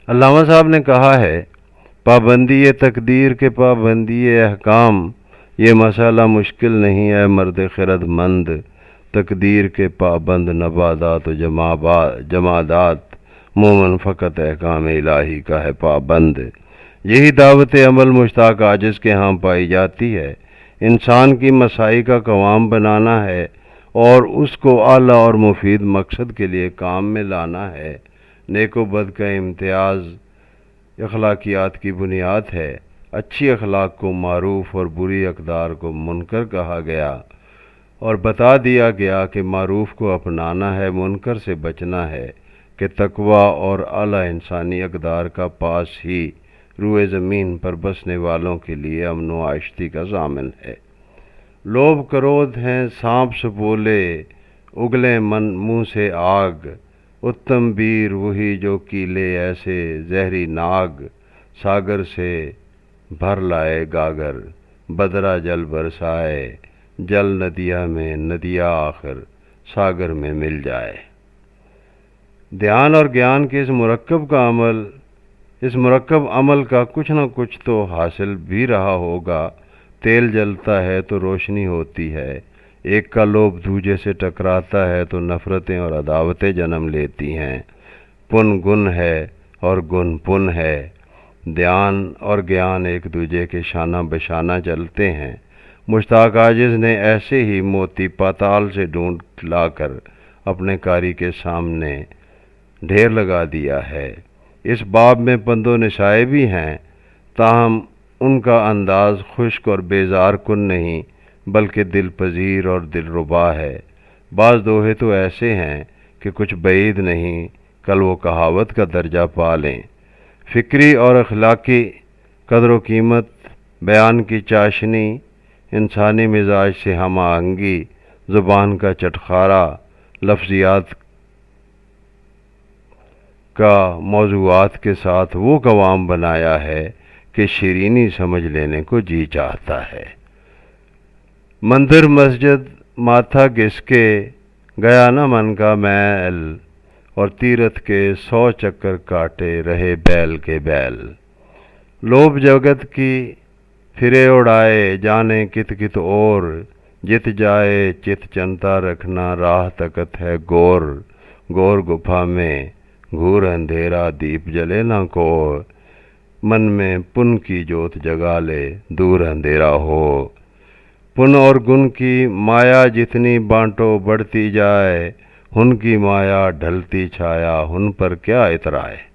علامہ صاحب نے کہا ہے، پابندی تقدیر کے پابندی احکام، یہ مسئلہ مشکل نہیں ہے مرد خرد مند، تقدیر کے پابند نبادات و جمادات، مومن فقط احکام الہی کا ہے پابند۔ یہی دعوت عمل مشتاق عاجز کے ہاں پائی جاتی ہے۔ انسان کی مسائی کا قوام بنانا ہے اور اس کو اعلیٰ اور مفید مقصد کے لیے کام میں لانا ہے۔ نیک و بد کا امتیاز اخلاقیات کی بنیاد ہے۔ اچھی اخلاق کو معروف اور بری اقدار کو منکر کہا گیا اور بتا دیا گیا کہ معروف کو اپنانا ہے، منکر سے بچنا ہے، کہ تقوی اور اعلیٰ انسانی اقدار کا پاس ہی روئے زمین پر بسنے والوں کے لیے امن و عاشتی کا ضامن ہے۔ لوب کرودھ ہیں سانپ سپولے، اگلے منہ سے آگ، اتم بیر وہی جو کیلے ایسے زہری ناگ، ساگر سے بھر لائے گاگر، بدرا جل برسائے، جل ندیا میں ندیا آخر ساگر میں مل جائے۔ دھیان اور گیان کے اس مرکب عمل کا کچھ نہ کچھ تو حاصل بھی رہا ہوگا۔ تیل جلتا ہے تو روشنی ہوتی ہے، ایک کا لوب دوجے سے ٹکراتا ہے تو نفرتیں اور عداوتیں جنم لیتی ہیں۔ پن گن ہے اور گن پن ہے، دھیان اور گیان ایک دوجے کے شانہ بشانہ چلتے ہیں۔ مشتاق عاجز نے ایسے ہی موتی پاتال سے ڈھونڈ لا کر اپنے قاری کے سامنے ڈھیر لگا دیا ہے۔ اس باب میں پند و نصائح بھی ہیں، تاہم ان کا انداز خشک اور بیزار کن نہیں بلکہ دل پذیر اور دل ربا ہے۔ بعض دوہے تو ایسے ہیں کہ کچھ بعید نہیں کل وہ کہاوت کا درجہ پا لیں۔ فکری اور اخلاقی قدر و قیمت، بیان کی چاشنی، انسانی مزاج سے ہم آہنگی، زبان کا چٹخارا، لفظیات کا موضوعات کے ساتھ وہ قوام بنایا ہے کہ شیرینی سمجھ لینے کو جی چاہتا ہے۔ مندر مسجد ماتھا گھس کے گیا نہ من کا میل، اور تیرتھ کے 100 چکر کاٹے رہے بیل کے بیل۔ لوب جگت کی پھرے اڑائے، جانے کت کت اور، جت جائے چت چنتا رکھنا راہ تکت ہے گور، گور گپھا میں گھور اندھیرا دیپ جلے نہ کو، من میں پن کی جوت جگا لے دور اندھیرا ہو۔ پن اور گن کی مایا جتنی بانٹو بڑھتی جائے، ہن کی مایا ڈھلتی چھایا، ہن پر کیا اترائے۔